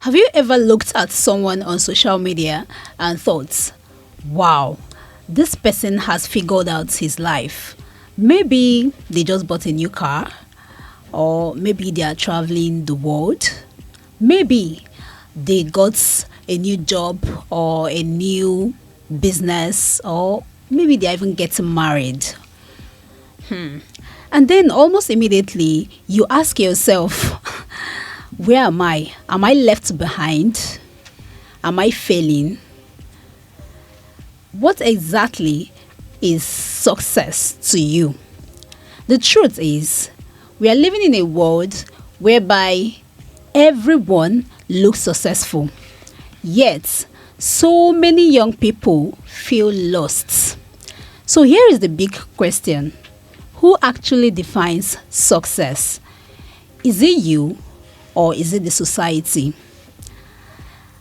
Have you ever looked at someone on social media and thought, wow, this person has figured out his life? Maybe they just bought a new car, or maybe they are traveling the world. Maybe they got a new job or a new business, or maybe they're even getting married. And then almost immediately you ask yourself, where am I? Am I left behind? Am I failing? What exactly is success to you? The truth is, we are living in a world whereby everyone looks successful. Yet, so many young people feel lost. So here is the big question. Who actually defines success? Is it you or is it the society?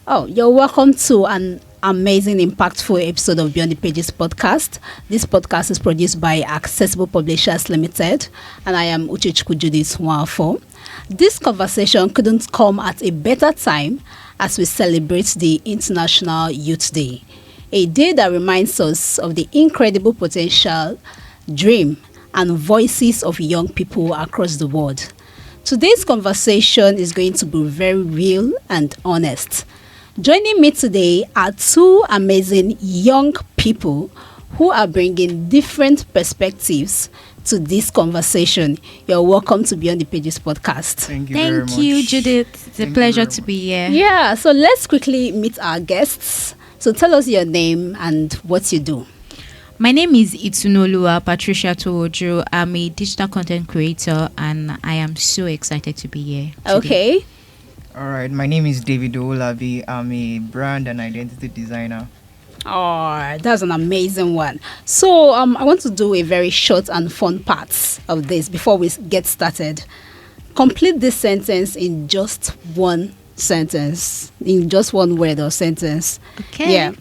Oh, you're welcome to an amazing, impactful episode of Beyond the Pages podcast. This podcast is produced by Accessible Publishers Limited, and I am Uchechukwu Judith Nwafo. This conversation couldn't come at a better time as we celebrate the International Youth Day, a day that reminds us of the incredible potential, dream, and voices of young people across the world. Today's conversation is going to be very real and honest. Joining me today are two amazing young people who are bringing different perspectives to this conversation. You're welcome to Beyond the Pages podcast. Thank you very much. Thank you, Judith. It's a pleasure to be here. Yeah, so let's quickly meet our guests. So tell us your name and what you do. My name is Itunoluwa Patricia Towojo. I'm a digital content creator and I am so excited to be here today. Okay. All right, my name is David Olabi. I'm a brand and identity designer. Oh, that's an amazing one. So I want to do a very short and fun part of this before we get started. Complete this sentence in just one sentence, in just one word or sentence. Okay. Yeah.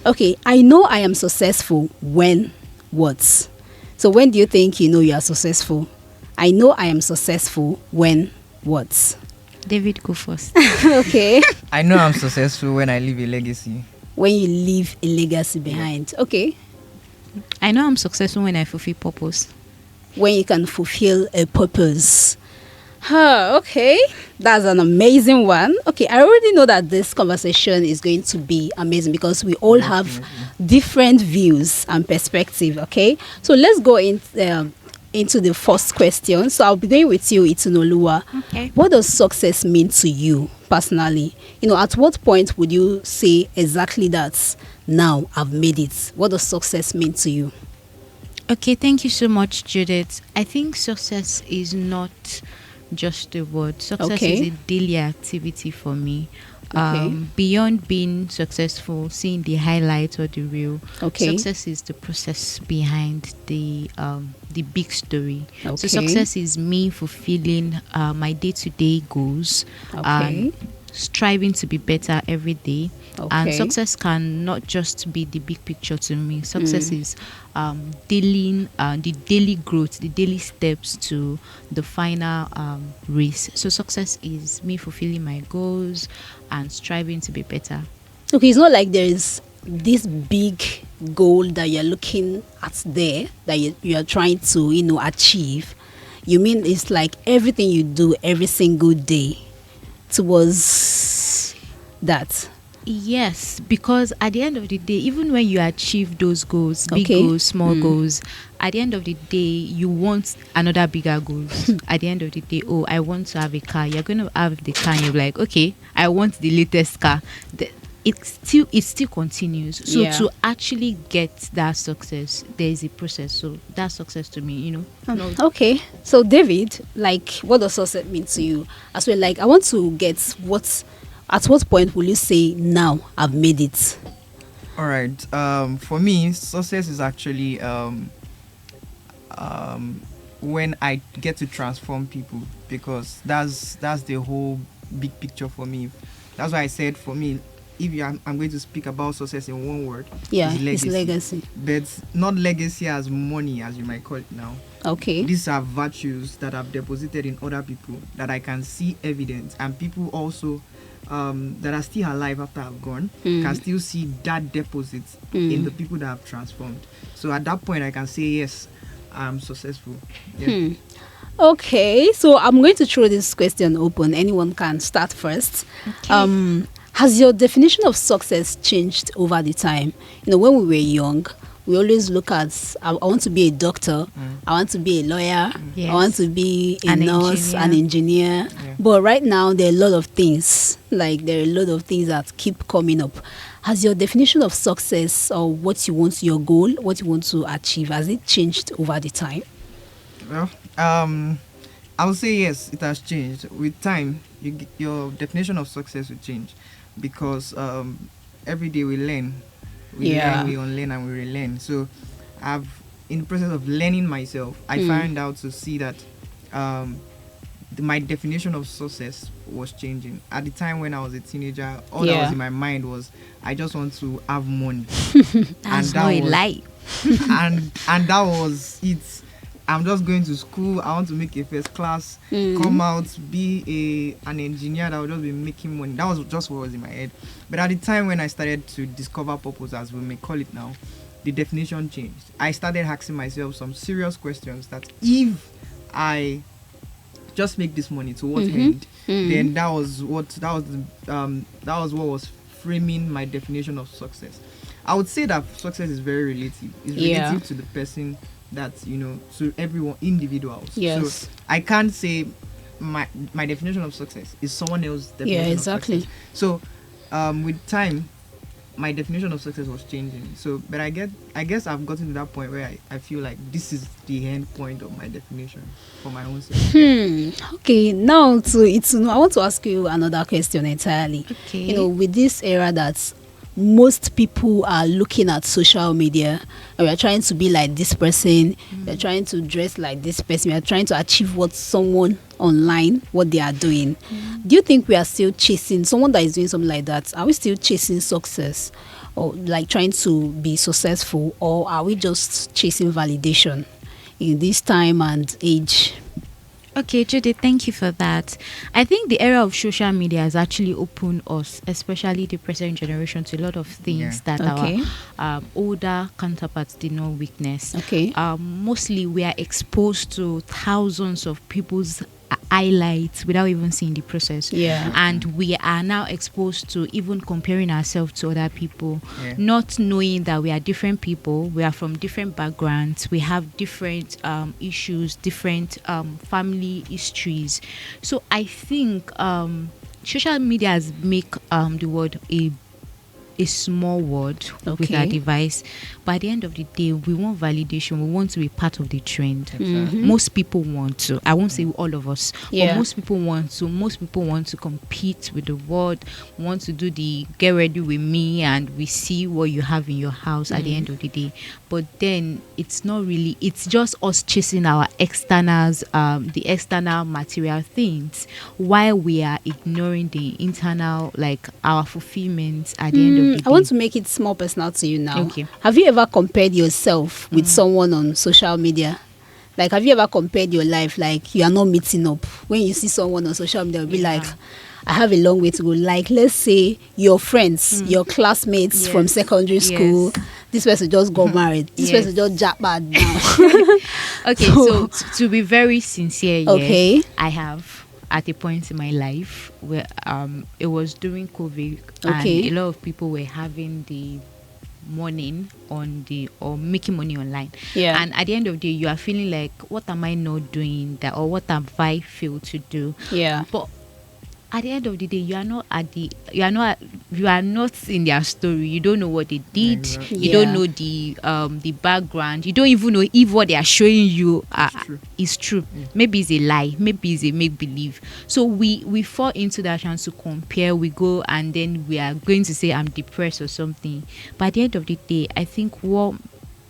Okay, I know I am successful when what? So when do you think you know you are successful? I know I am successful when what? David, go first. Okay. I know I'm successful when I leave a legacy. When you leave a legacy behind. Okay. I know I'm successful when I fulfill purpose. When you can fulfill a purpose. Okay, that's an amazing one. Okay, I already know that this conversation is going to be amazing because we all have different views and perspective. Okay, so let's go into the first question. So I'll be going with you, Itunoluwa. Okay. What does success mean to you personally? You know, at what point would you say exactly that? Now I've made it. What does success mean to you? Okay, thank you so much, Judith. I think success is not just a word. Success is a daily activity for me. Beyond being successful, seeing the highlight or the real, success is the process behind the big story. So success is me fulfilling my day-to-day goals and striving to be better every day. And success can not just be the big picture to me. Success is dealing the daily growth, the daily steps to the final race. So success is me fulfilling my goals and striving to be better. Okay, it's not like there is this big goal that you're looking at there that you are trying to achieve. You mean it's like everything you do every single day towards that? Yes, because at the end of the day, even when you achieve those goals, big goals, small goals, at the end of the day, you want another bigger goals. At the end of the day, I want to have a car. You're going to have the car and you're like, okay, I want the latest car. It still continues. So to actually get that success, there is a process. So that's success to me, Okay. So David, like, what does success mean to you? As well, like, I want to get at what point will you say, now I've made it? All right. For me, success is actually when I get to transform people, because that's the whole big picture for me. That's why I said, for me, I'm going to speak about success in one word, Yeah, it's it's legacy. but not legacy as money, as you might call it now. Okay. These are virtues that I've deposited in other people that I can see evidence, and people also that are still alive after I've gone can still see that deposit in the people that I've transformed. So at that point, I can say, yes, I'm successful. Yeah. Okay, so I'm going to throw this question open. Anyone can start first. Okay. Has your definition of success changed over the time? When we were young, we always look at, I want to be a doctor, I want to be a lawyer, Yes. I want to be a An nurse, engineer. an engineer. Yeah. But right now, there are a lot of things, that keep coming up. Has your definition of success, or what you want, your goal, what you want to achieve, has it changed over the time? Well, I would say yes, it has changed. With time, your definition of success will change, because every day we learn. We learn, we unlearn, and we relearn. So in the process of learning myself, I find out to see that my definition of success was changing. At the time when I was a teenager, all that was in my mind was, I just want to have money. That's not a lie. and that was it. I'm just going to school. I want to make a first class, come out, be an engineer that will just be making money. That was just what was in my head. But at the time when I started to discover purpose, as we may call it now, the definition changed. I started asking myself some serious questions, that if I just make this money, to what end? Then that was what was framing my definition of success. I would say that success is very relative. It's relative to the person, that to everyone, individuals. Yes. So I can't say my definition of success is someone else's definition. Yeah, exactly. Of success. So with time, my definition of success was changing. So, but I guess I've gotten to that point where I feel like this is the end point of my definition for my own self. Okay, now I want to ask you another question entirely. Okay. With this era that most people are looking at social media, and we're trying to be like this person, we're trying to dress like this person, we're trying to achieve what someone online, what they are doing. Do you think we are still chasing someone that is doing something like that? Are we still chasing success, or like trying to be successful, or are we just chasing validation in this time and age? Okay, Judith, thank you for that. I think the era of social media has actually opened us, especially the present generation, to a lot of things that our older counterparts did not witness. Okay. Mostly we are exposed to thousands of people's highlights without even seeing the process. Yeah. And we are now exposed to even comparing ourselves to other people, Yeah. not knowing that we are different people, we are from different backgrounds, we have different issues, different family histories. So I think social media has make the word a small word with our device, but at the end of the day, we want validation. We want to be part of the trend. Most people want to. I won't say all of us, but most people want to. Most people want to compete with the world, want to do the get ready with me, and we see what you have in your house at the end of the day. But then it's not really. It's just us chasing our externals, the external material things, while we are ignoring the internal, like our fulfillment at the end of the day. I want to make it more personal to you now. Okay. Have you ever compared yourself with someone on social media? Like, have you ever compared your life? Like, you are not meeting up. When you see someone on social media, you'll be like, I have a long way to go. Like, let's say your friends, your classmates from secondary school, this person just got married. This person just jacked bad now. Okay, so to be very sincere, Okay. I have at a point in my life where it was during COVID, Okay. and a lot of people were having the money or making money online. Yeah. And at the end of the day, you are feeling like, what am I not doing that, or what have I failed to do? Yeah. But at the end of the day, you are not in their story. You don't know what they did. Exactly. You don't know the background. You don't even know if what they are showing you is true. Maybe it's a lie. Maybe it's a make believe. So we fall into that chance to compare. We go, and then we are going to say I'm depressed or something. But at the end of the day, I think what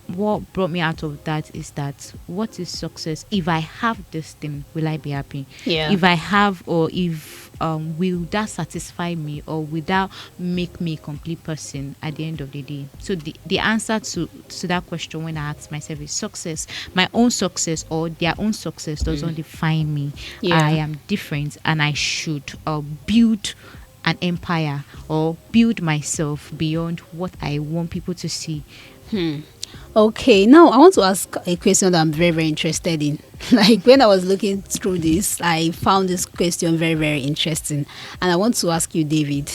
brought me out of that is that, what is success? If I have this thing, will I be happy? Yeah. If I have, or if will that satisfy me, or will that make me a complete person at the end of the day? So the answer to that question, when I ask myself, is success, my own success or their own success, doesn't define me. I am different, and I should build an empire or build myself beyond what I want people to see. Okay, now I want to ask a question that I'm very, very interested in. Like, when I was looking through this, I found this question very, very interesting. And I want to ask you, David,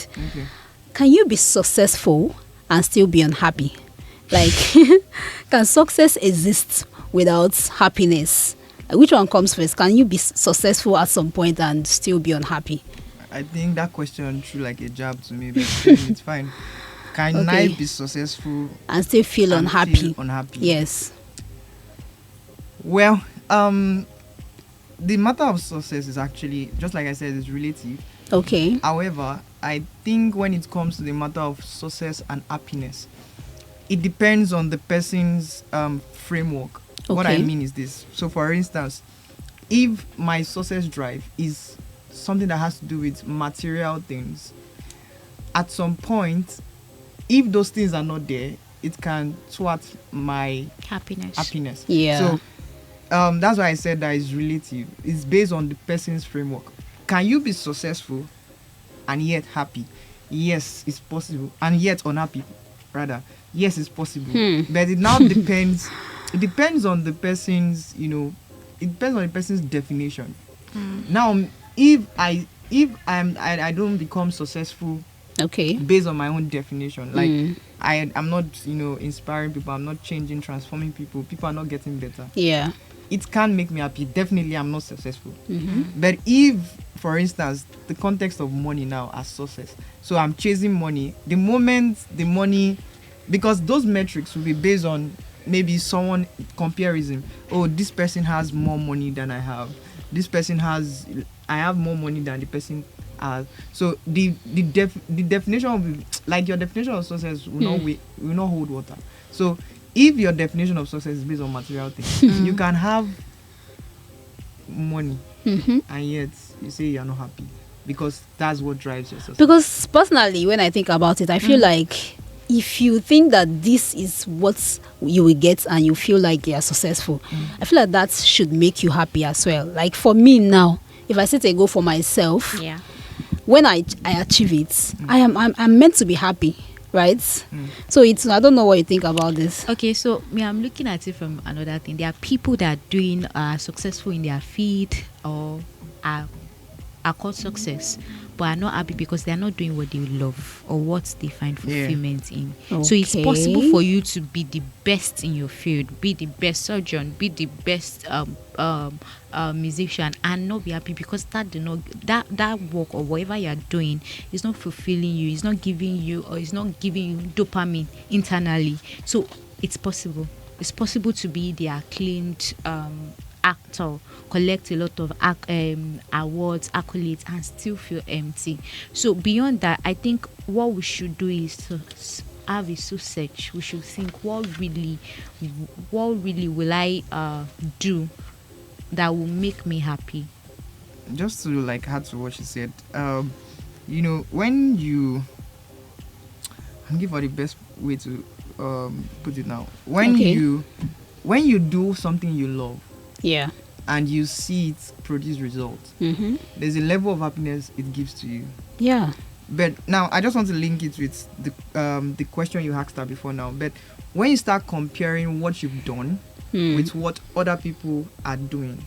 can you be successful and still be unhappy? Like, can success exist without happiness? Which one comes first? Can you be successful at some point and still be unhappy? I think that question threw like a jab to me, but it's fine. Can I be successful and still feel unhappy? Yes. Well, the matter of success is actually, just like I said, is relative. Okay. However, I think when it comes to the matter of success and happiness, it depends on the person's framework. What I mean is this. So, for instance, if my success drive is something that has to do with material things, at some point, if those things are not there, it can thwart my happiness. Yeah. So that's why I said that is relative. It's based on the person's framework. Can you be successful and yet happy? Yes, it's possible. And yet unhappy, rather. Yes, it's possible. But it now depends. It depends on the person's, it depends on the person's definition. Now, if I don't become successful based on my own definition, like I'm not inspiring people, I'm not changing, transforming people are not getting better, it can make me happy. Definitely I'm not successful. But if, for instance, the context of money now as success, so I'm chasing money, the moment the money, because those metrics will be based on maybe someone comparison. Oh, this person has more money than I have, I have more money than the person has. So the definition of, like, your definition of success will not hold water. So if your definition of success is based on material things, you can have money and yet you say you're not happy, because that's what drives your success. Because personally, when I think about it, I feel like if you think that this is what you will get and you feel like you are successful, I feel like that should make you happy as well. Like, for me now, if I set a goal for myself, when I achieve it, I'm meant to be happy, right? So I don't know what you think about this. Okay, so I'm looking at it from another thing. There are people that are successful in their field, or are called success, but are not happy because they are not doing what they love or what they find fulfillment in. So it's possible for you to be the best in your field, be the best surgeon, be the best musician, and not be happy because that work or whatever you are doing is not fulfilling you, it's not giving you dopamine internally. So it's possible to be the acclaimed actor, collect a lot of awards, accolades, and still feel empty. So beyond that, I think what we should do is to have a soul search. We should think, what really will I do that will make me happy? Just to add to what she said, when you, I'll give her the best way to put it now. When you do something you love, and you see it produce results, there's a level of happiness it gives to you. But now I just want to link it with the question you asked her before now. But when you start comparing what you've done with what other people are doing,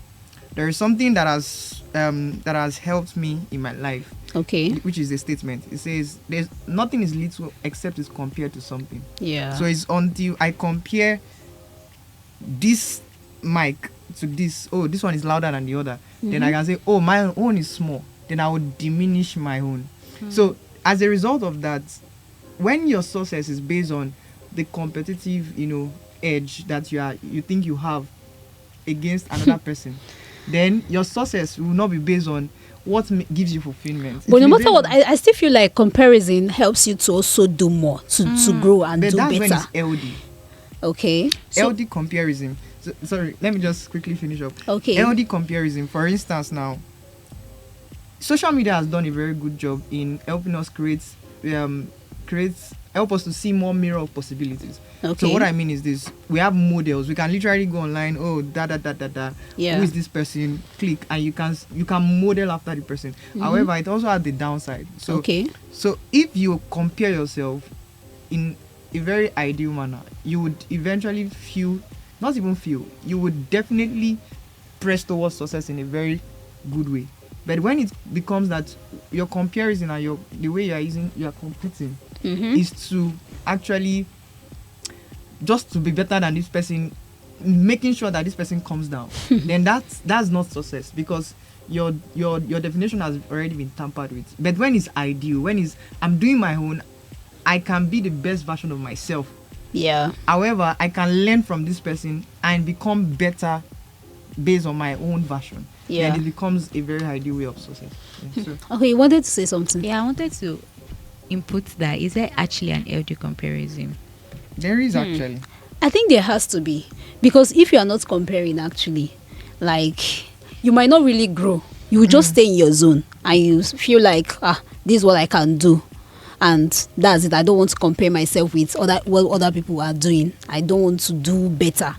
there is something that has helped me in my life. Which is a statement. It says there's nothing is little except it's compared to something. So it's until I compare this mic to this, this one is louder than the other, then I can say, my own is small, then I will diminish my own. So as a result of that, when your success is based on the competitive edge that you think you have against another person, then your success will not be based on what gives you fulfillment. But no matter what, I still feel like comparison helps you to also do more, to grow and do better. But that's when it's LD. LD comparison. Sorry, let me just quickly finish up. LD comparison, for instance, now, social media has done a very good job in helping us um, help us to see more mirror of possibilities. Okay. So what I mean is this: we have models. We can literally go online. Oh, da. Yeah. Who is this person? Click, and you can model after the person. However, it also has the downside. So Okay. So if you compare yourself in a very ideal manner, you would eventually you would definitely press towards success in a very good way. But when it becomes that your comparison and the way you are competing is to actually just to be better than this person, making sure that this person comes down, then that's not success, because your definition has already been tampered with. But when it's ideal, when it's I'm doing my own, I can be the best version of myself. Yeah. However, I can learn from this person and become better based on my own version. Yeah. And it becomes a very ideal way of success. Yeah, so. Okay, you wanted to say something? Yeah, I wanted to input that. Is there actually an LD comparison? There is actually. I think there has to be, because if you are not comparing, actually, like, you might not really grow. You will just stay in your zone and you feel like, this is what I can do, and that's it. I don't want to compare myself with what other people are doing. I don't want to do better.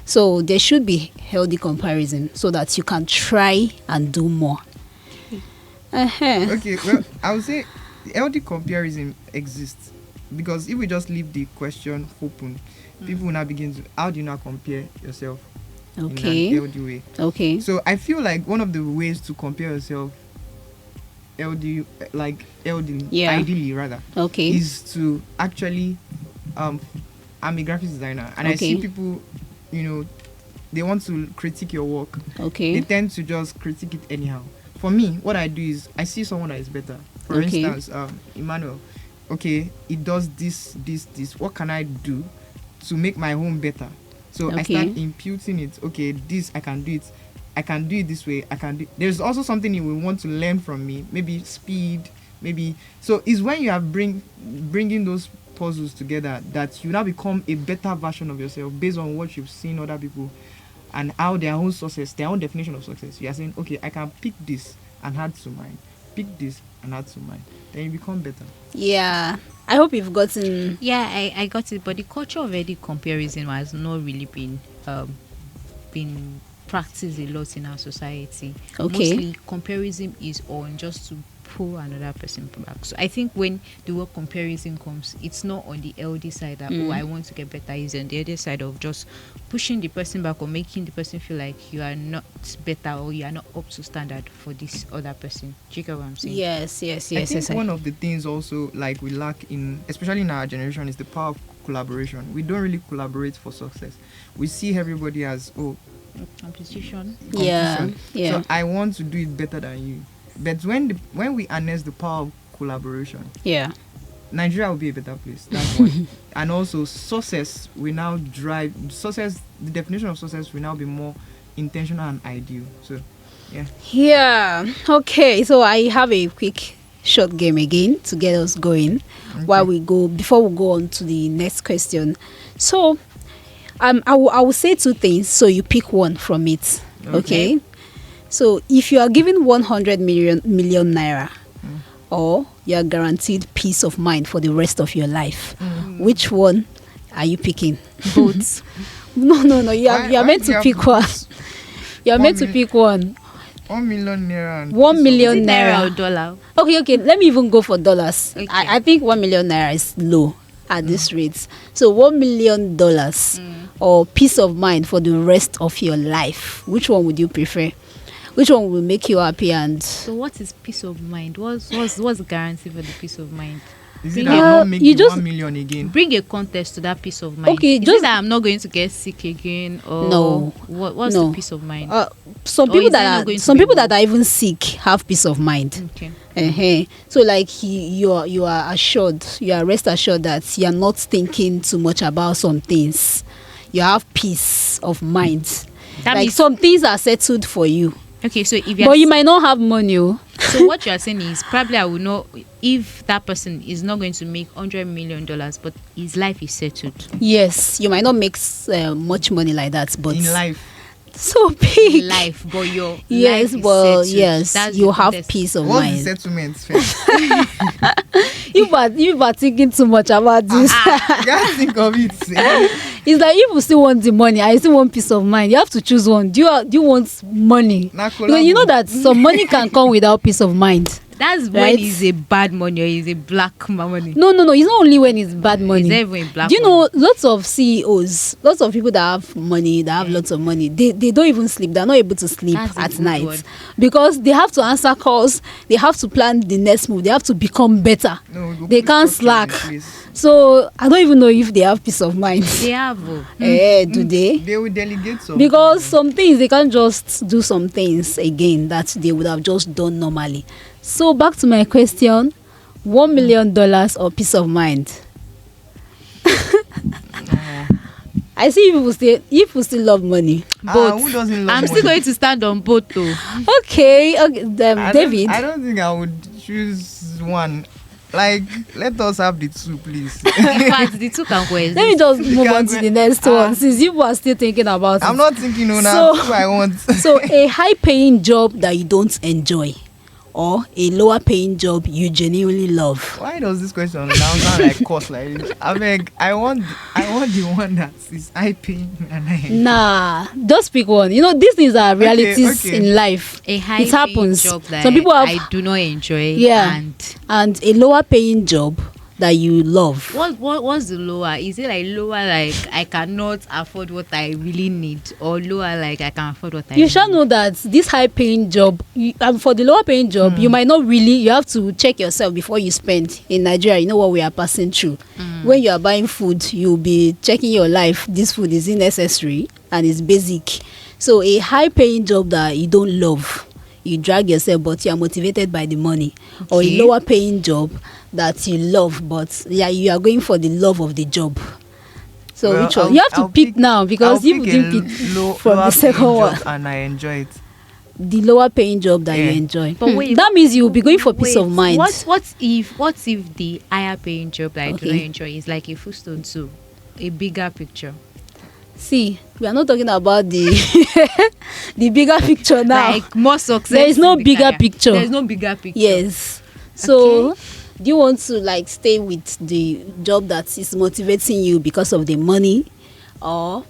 So there should be healthy comparison so that you can try and do more. Okay, well, I would say healthy comparison exists, because if we just leave the question open, people will now begin to, how do you now compare yourself Okay. in an healthy way? Okay. So I feel like one of the ways to compare yourself ideally rather, Okay. is to actually I'm a graphics designer, and I see Okay. people, they want to critique your work. Okay. They tend to just critique it anyhow. For me, what I do is I see someone that is better. For Okay. instance, Emmanuel, okay, it does this. What can I do to make my home better? So I Okay. start imputing it. Okay, this I can do it. I can do it this way. There's also something you will want to learn from me. Maybe speed. Maybe. So it's when you are bringing those puzzles together that you now become a better version of yourself based on what you've seen other people and how their own definition of success. You are saying, okay, I can pick this and add to mine. Pick this and add to mine. Then you become better. Yeah. I hope you've gotten. Yeah, I got it. But the culture of edit comparison has not really been practiced a lot in our society. Okay. Mostly comparison is on just to pull another person back. So I think when the word comparison comes, it's not on the LD side that I want to get better. It's on the other side of just pushing the person back or making the person feel like you are not better or you are not up to standard for this other person. Do you get what I'm saying? Yes. I think one of the things also like we lack especially in our generation, is the power of collaboration. We don't really collaborate for success. We see everybody as Competition. Yeah. So I want to do it better than you. But when we harness the power of collaboration, Yeah. Nigeria will be a better place. That's one. And also success will now drive success. The definition of success will now be more intentional and ideal. So yeah. Yeah. Okay. So I have a quick short game again to get us going before we go on to the next question. So I will say two things, so you pick one from it. Okay. So if you are given 100 million naira, or you are guaranteed peace of mind for the rest of your life, which one are you picking? Both. No. You are meant to pick one. You are meant to pick one. 1 million naira. And 1 million naira. Or dollar. Okay. Let me even go for dollars. Okay. I think 1 million naira is low at this rate. So $1 million or peace of mind for the rest of your life. Which one would you prefer? Which one will make you happy? And So what is peace of mind? What's the guarantee for the peace of mind? Is it that I'm not making 1 million again? Bring a context to that peace of mind. Okay, Is just it that I'm not going to get sick again, or No. What's No. the peace of mind? some Or people is there not going to be that are even sick have peace of mind. Okay. So like you are assured, you are rest assured that you are not thinking too much about some things. You have peace of mind. That Like means- some things are settled for you, Okay, so if but you might not have money. so what you are saying is probably I will know if that person is not going to make $100 million, but his life is settled. Yes, you might not make much money like that, but In life. So big. life, but your Yes, life is well, settled. yes, That's you the have best. peace of What's the mind. settlement first? You are thinking too much about this. You gotta think of it. It's like if you still want the money, I still want peace of mind. You have to choose one. Do you want money? Because you know that some money can come without peace of mind. That's Right? when it's a bad money or it's a black money. No. It's not only when it's bad money. It's even black Do you know lots of CEOs, lots of people that have money, that have lots of money, they don't even sleep. They're not able to sleep That's a at good night one. because they have to answer calls. They have to plan the next move. They have to become better. No, we'll They put can't structures in slack. place. So I don't even know if they have peace of mind. They have. Do they? They will delegate some. Because some things they can't just do some things again that they would have just done normally. So back to my question: $1 million or peace of mind? I see people still love money. But who doesn't love I'm money? still going to stand on both though. okay, David. I don't think I would choose one. Like, let us have the two, please. In fact, the two can coexist. Let me just move can on to go- the next one since you are still thinking about I'm it. not thinking no So- now. Who I want. So a high-paying job that you don't enjoy, or a lower-paying job you genuinely love. Why does this question now sound like cost like this? I want the one that is high paying and I Nah, just pick one. You know, these things are realities okay. in life. A high It happens. job that Some people have I do not enjoy. Yeah. and a lower-paying job that you love. What's the lower? Is it like lower like I cannot afford what I really need, or lower like I can afford what I You really shall need? know that this high-paying job, for the lower-paying job, you might not really. You have to check yourself before you spend. In Nigeria, you know what we are passing through. When you are buying food, you'll be checking your life. This food is necessary and it's basic. So a high-paying job that you don't love, you drag yourself, but you are motivated by the money. Or a Okay. lower-paying job that you love, but you are going for the love of the job. So Well, which one? I'll- You have to I'll pick pick- now because I'll you pick didn't a pick lower from the paying second job one. and I enjoy it. The lower paying job that you Yeah. enjoy. But wait, that means you'll be going for peace wait, of mind. What if the higher paying job that I do not Okay. enjoy is like a footstone to a bigger picture? See, we are not talking about the the bigger picture now. Like more success. There is no in the bigger career. picture. There's no bigger picture. Yes. So, do you want to like stay with the job that is motivating you because of the money, or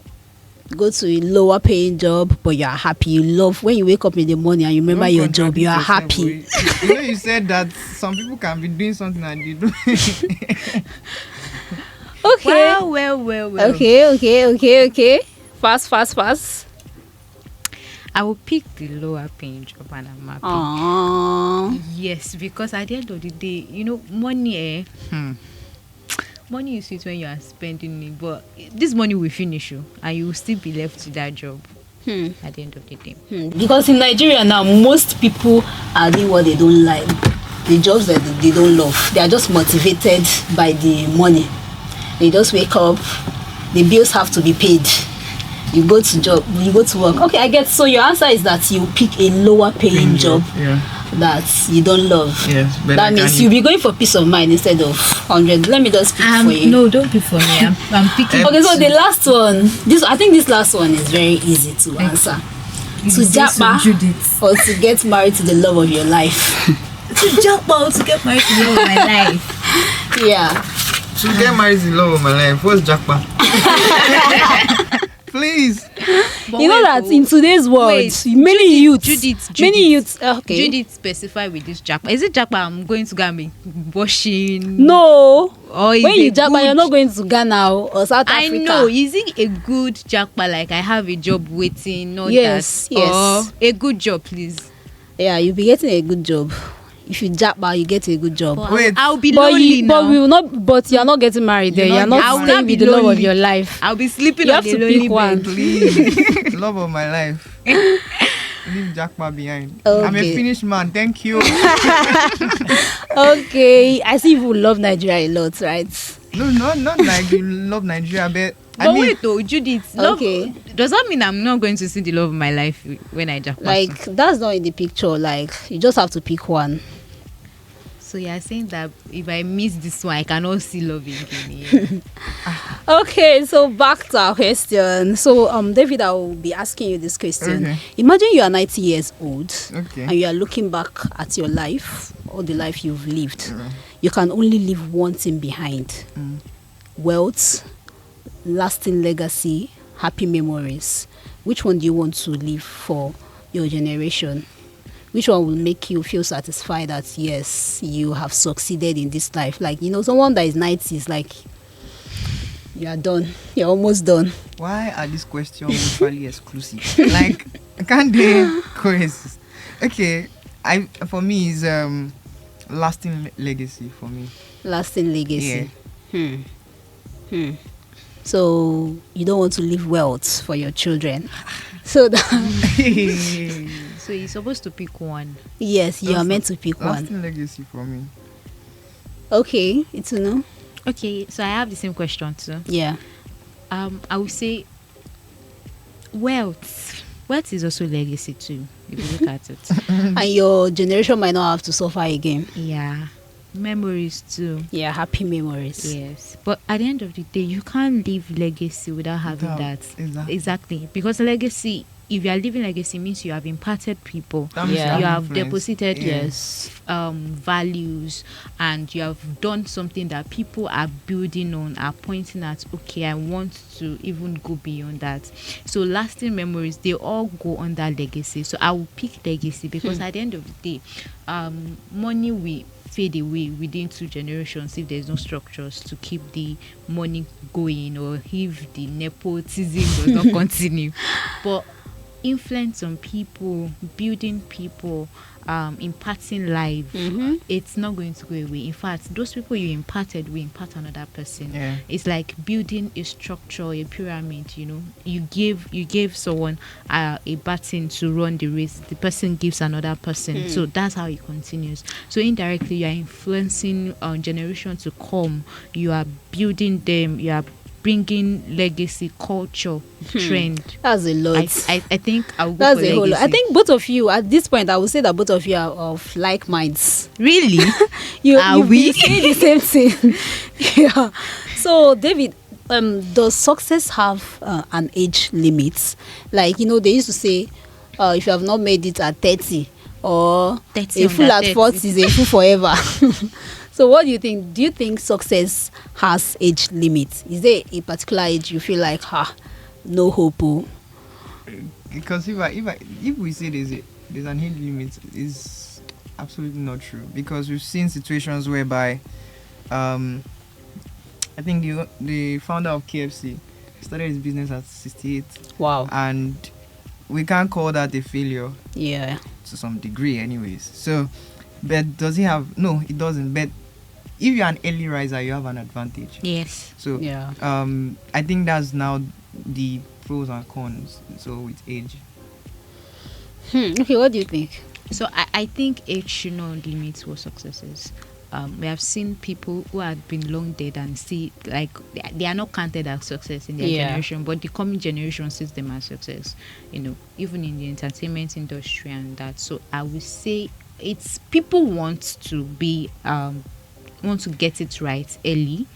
go to a lower paying job but you are happy? You love when you wake up in the morning and you remember Don't your job. You are contradict happy. yourself, you know, you said that some people can be doing something and they do. Okay. Well. Okay. Fast. I will pick the lower paying job and I'm happy. Aww. Yes, because at the end of the day, you know, money, money is sweet when you are spending it, but this money will finish you and you will still be left to that job at the end of the day. Because in Nigeria now, most people are doing what they don't like, the jobs that they don't love. They are just motivated by the money. They just wake up, the bills have to be paid. You go to work. Okay, I get. So your answer is that you pick a lower paying job Yeah. that you don't love. Yes, but That means you'll be going for peace of mind instead of 100. Let me just pick for you. No, don't pick for me. I'm picking. Okay, so the last one, I think this last one is very easy to answer. To japa or to get married to the love of your life. To japa or to get married to the love of my life. Yeah. To get married is the love of my life. What's Jackpot? Please. But You know wait, that in today's world, many youths, okay. Judith specify with this japa. Is it japa I'm going to go and be washing? No. Or is When you it japa, good- you're not going to Ghana or South I Africa. know. Is it a good japa? Like I have a job waiting, not Yes, that. yes. Or a good job, please. Yeah, you'll be getting a good job. If you japa, you get a good job. But Wait. I'll be But lonely now. we will not. But you're not getting married there. You're You're not not getting staying married. with the I'll be love of lonely. your life. I'll be sleeping You on have a to lonely pick one. bed. Please. Love of my life. Leave Jackpot behind. I'm a Okay. finished man. Thank you. Okay, I see you love Nigeria a lot, right? No, not like you love Nigeria, but But wait, though, Judith, love, Okay. does that mean I'm not going to see the love of my life when I japa? Like that's not in the picture. Like you just have to pick one. So you're saying that if I miss this one, I cannot see love again. Okay, so back to our question. So, David, I will be asking you this question. Okay. Imagine you are 90 years old, Okay. and you are looking back at your life, or the life you've lived. You can only leave one thing behind: wealth, lasting legacy, happy memories. Which one do you want to leave for your generation? Which one will make you feel satisfied that yes, you have succeeded in this life? Like, someone that is 90 is like, you are done. You're almost done. Why are these questions mutually exclusive? Like, can't they coexist? Okay, for me is lasting legacy for me. Lasting legacy. So you don't want to leave wealth for your children. So So you're supposed to pick one. yes, you are meant to pick one. Lasting legacy for me. Okay, it's a no. Okay, so I have the same question too. Yeah. I would say wealth. Wealth is also legacy too, if you look at it. And your generation might not have to suffer again. Yeah. Memories too. Yeah, happy memories. Yes. But at the end of the day, you can't leave legacy without having that. Exactly. Because legacy, if you are leaving legacy, means you have imparted people. Yeah. You have influence. deposited Yes. values, and you have done something that people are building on, are pointing at, okay, I want to even go beyond that. So lasting memories, they all go under legacy. So I will pick legacy because at the end of the day, money will fade away within 2 generations if there's no structures to keep the money going, or if the nepotism does not continue. But influence on people, building people, imparting life, it's not going to go away. In fact, those people you imparted will impart another person. Yeah. It's like building a structure, a pyramid. You gave someone a baton to run the race, the person gives another person, so that's how it continues. So indirectly you are influencing generation to come. You are building them. You are bringing legacy, culture, trend. That's a lot. I think I'll go That's for a whole lot. legacy. I think both of you at this point, I would say that both of you are of like minds. Really? You Are you we? say the same thing. Yeah. So David, does success have an age limit? Like, they used to say, if you have not made it at 30, or 30 a fool under at 30. 40 is a fool forever. So what do you think? Do you think success has age limit? Is there a particular age you feel like, no hope? Oh? Because if we say there's an age limit, is absolutely not true. Because we've seen situations whereby, I think the founder of KFC started his business at 68. Wow. And we can't call that a failure Yeah. to some degree, anyways. So, but does he have? No, it doesn't. But if you're an early riser, you have an advantage. Yes. So, Yeah. I think that's now the pros and cons. So with age. Okay, what do you think? So I think age should not limit what success is. We have seen people who have been long dead and see like they are not counted as success in their generation, but the coming generation sees them as success. Even in the entertainment industry and that. So I would say it's people want to get it right early,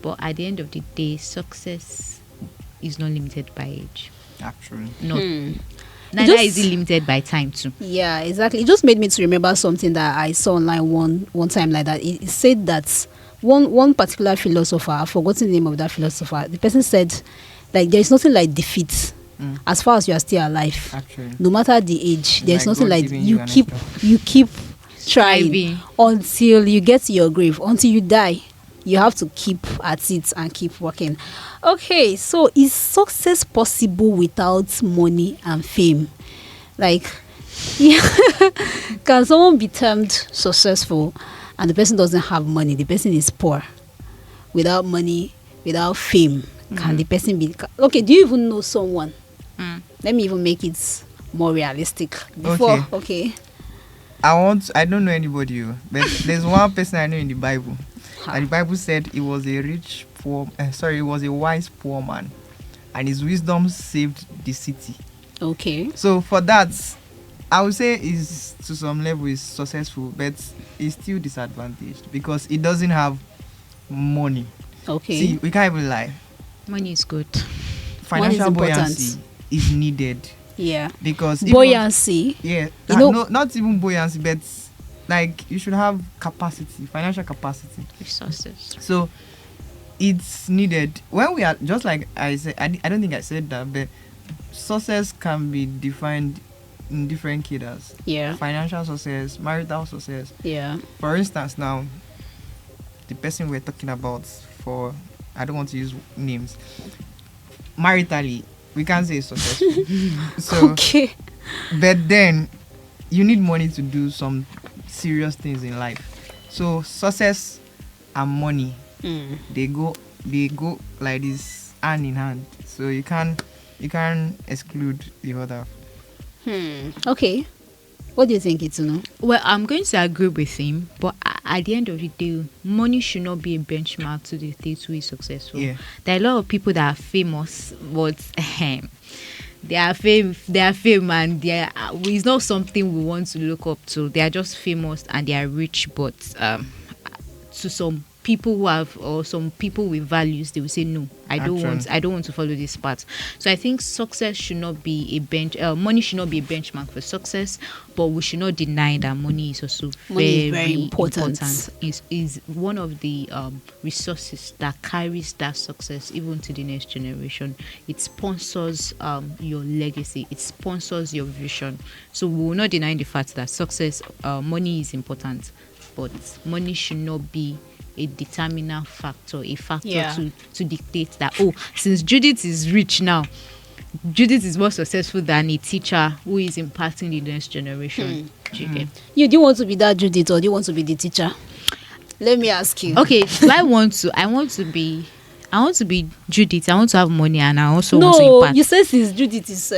but at the end of the day, success is not limited by age. Actually, No. Neither is it limited by time too. Yeah, exactly. It just made me to remember something that I saw online one time like that. It said that one particular philosopher, I've forgotten the name of that philosopher, the person said, like, there is nothing like defeat as far as you are still alive. actually, No matter the age, there's Like nothing God like giving you you an keep trying Striving. until you get to your grave, until you die. You have to keep at it and keep working. Okay, so is success possible without money and fame? Like, yeah, can someone be termed successful and the person doesn't have money? The person is poor. Without money, without fame, can the person be? Okay, do you even know someone? Let me even make it more realistic. Before, okay. I don't know anybody, but there's one person I know in the Bible. And the Bible said he was a wise poor man, and his wisdom saved the city. Okay. So for that, I would say is to some level is successful, but it's still disadvantaged because it doesn't have money. Okay. See, we can't even lie. Money is good. Financial important. buoyancy is needed Yeah. because Buoyancy. yeah, You know- no, not even buoyancy, but like you should have capacity, financial capacity. Resources. So it's needed when we are just like I said. I don't think I said that, but success can be defined in different cadres. Yeah. Financial success, marital success. Yeah. For instance, now the person we're talking about, for I don't want to use names, maritally we can't say it's successful. So Okay. but then you need money to do some serious things in life. So success and money, they go like this hand in hand. So you can't exclude the other. Okay. What do you think, Itunu? Well, I'm going to agree with him, but at the end of the day, money should not be a benchmark to dictate who is successful. Yeah. There are a lot of people that are famous, but they are fame, and it's not something we want to look up to. They are just famous and they are rich, but to some people who have, or some people with values, they will say no, I don't want to follow this path. So I think success should not be money should not be a benchmark for success, but we should not deny that money is also very important. Is one of the resources that carries that success even to the next generation. It sponsors your legacy, it sponsors your vision. So we will not deny the fact that success, money is important, but money should not be a determinant factor, to dictate that, since Judith is rich now, Judith is more successful than a teacher who is impacting the next generation. You do you want to be that Judith, or do you want to be the teacher? Let me ask you. Okay, I want to be Judith. I want to have money, and I also want to impact. You say since Judith is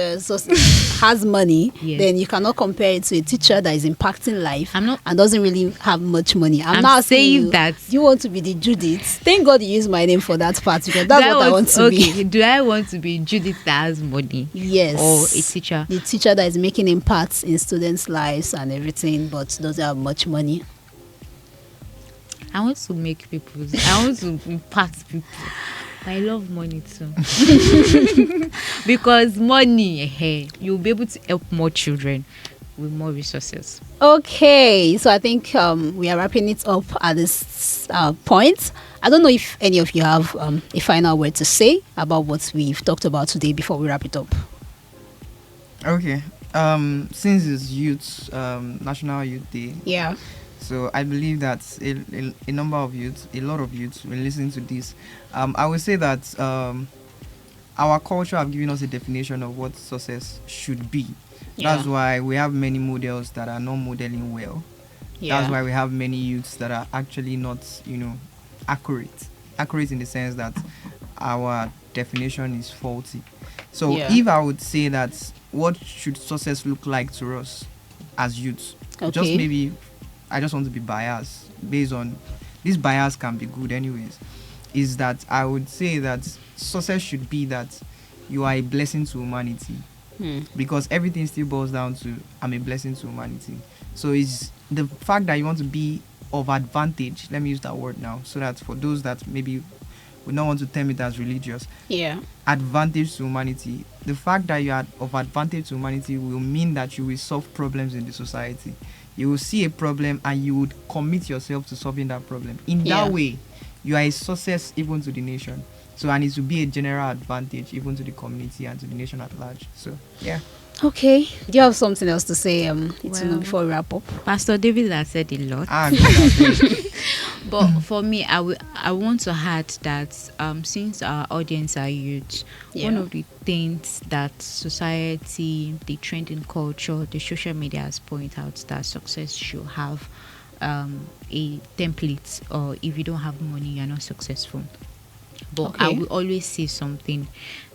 has money, Yes. then you cannot compare it to a teacher that is impacting life I'm not- and doesn't really have much money. I'm I'm not asking saying you, that- do you want to be the Judith? Thank God you used my name for that part, because that's what I want to be. Do I want to be Judith that has money? Yes. Or a teacher? The teacher that is making impacts in students' lives and everything, but doesn't have much money. I want to make people. I want to impact people. I love money too. Because money, you'll be able to help more children with more resources. Okay, so I think we are wrapping it up at this point. I don't know if any of you have a final word to say about what we've talked about today before we wrap it up. Okay. Since it's National Youth Day, Yeah. so I believe that a number of youths, a lot of youths will listen to this. I would say that our culture have given us a definition of what success should be. Yeah. That's why we have many models that are not modeling well. Yeah. That's why we have many youths that are actually not, accurate. Accurate in the sense that our definition is faulty. So Yeah. if I would say that, what should success look like to us as youths? Okay. Just maybe, I just want to be biased based on this. Bias can be good anyways. Is that I would say that success should be that you are a blessing to humanity, because everything still boils down to I'm a blessing to humanity. So it's the fact that you want to be of advantage. Let me use that word now, so that for those that maybe would not want to term it as religious, Yeah. advantage to humanity. The fact that you are of advantage to humanity will mean that you will solve problems in the society. You will see a problem and you would commit yourself to solving that problem. In Yeah. that way, you are a success even to the nation. So, and it will be a general advantage even to the community and to the nation at large. So, yeah. Okay. Do you have something else to say, Itunu, Well- before we wrap up? Pastor David has said a lot. Good. But for me, I want to add that since our audience are youth, Yeah. one of the things that society, the trending culture, the social media has pointed out that success should have a template, or if you don't have money, you're not successful. But I Okay. will always say something,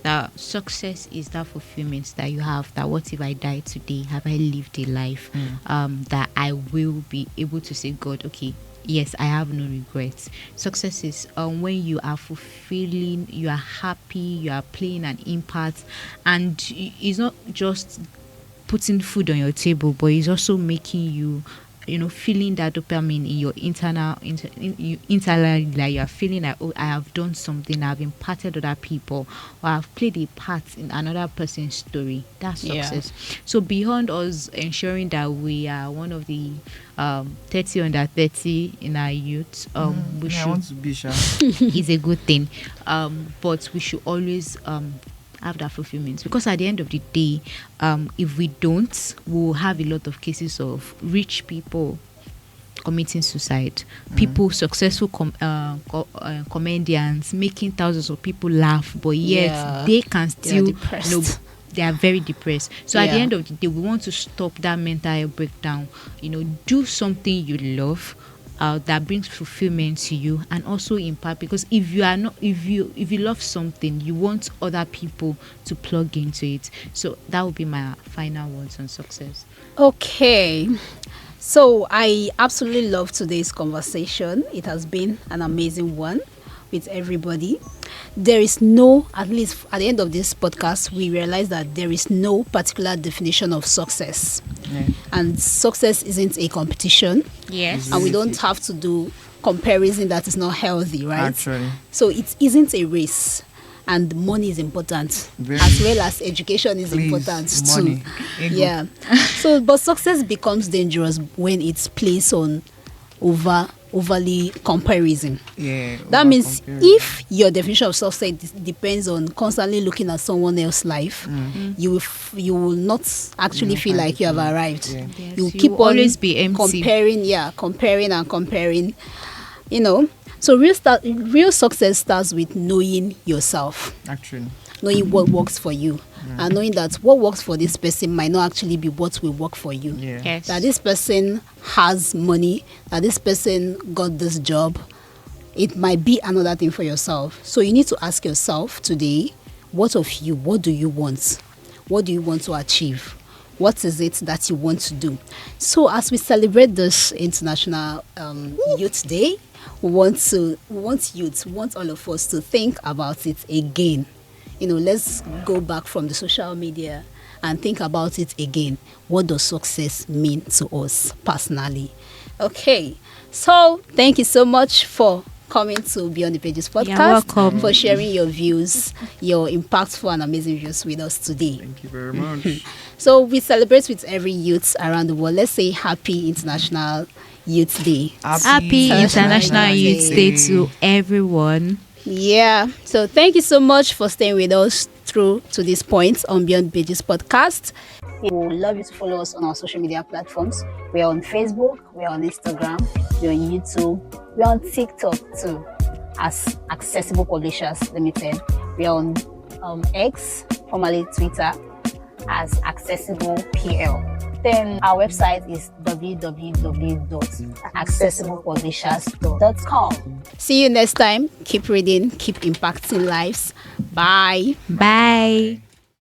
that success is that fulfillment that you have, that what if I die today, have I lived a life that I will be able to say, God, okay, yes, I have no regrets. Success is when you are fulfilling, you are happy, you are playing an impact, and it's not just putting food on your table, but it's also making you, feeling that dopamine in your internally, like you are feeling like, oh, I have done something, I've impacted other people, or I've played a part in another person's story. That's success. So beyond us ensuring that we are one of the 30 under 30 in our youth, we should. I want to be sure. Is a good thing, but we should always have that fulfillment, because at the end of the day, if we don't, we'll have a lot of cases of rich people committing suicide, people, successful comedians making thousands of people laugh, but yet they can still they are very depressed. So at the end of the day, we want to stop that mental breakdown. Do something you love, that brings fulfillment to you, and also impact, because if you love something, you want other people to plug into it. So that would be my final words on success. Okay, so I absolutely love today's conversation. It has been an amazing one with everybody. There is no, at least at the end of this podcast, we realize that there is no particular definition of success. And success isn't a competition. Yes. And we don't have to do comparison that is not healthy, right? Actually. So it isn't a race. And money is important, as well as education is important too. Yeah. So, but success becomes dangerous when it's placed on overly comparison. That means if your definition of success depends on constantly looking at someone else's life, you will not actually feel like you have arrived. Yes, You keep will on always be empty. comparing. So real success starts with knowing yourself. Actually. Knowing what works for you, and knowing that what works for this person might not actually be what will work for you. Yes. That this person has money, that this person got this job, it might be another thing for yourself. So you need to ask yourself today, what of you? What do you want? What do you want to achieve? What is it that you want to do? So as we celebrate this International Youth Day, we want all of us to think about it again. Let's go back from the social media and think about it again. What does success mean to us personally? Okay, so thank you so much for coming to Beyond the Pages podcast. You're welcome. For sharing your views, your impactful and amazing views with us today. Thank you very much. So we celebrate with every youth around the world. Let's say Happy International Youth Day. Happy International Youth Day to everyone. Yeah. So thank you so much for staying with us through to this point on Beyond Pages podcast. We would love you to follow us on our social media platforms. We are on Facebook, we are on Instagram, we are on YouTube, we are on TikTok too, as Accessible Publishers Limited. We are on X, formerly Twitter, as Accessible PL. Then our website is www.accessiblepublishers.com. See you next time. Keep reading, keep impacting lives. Bye. Bye.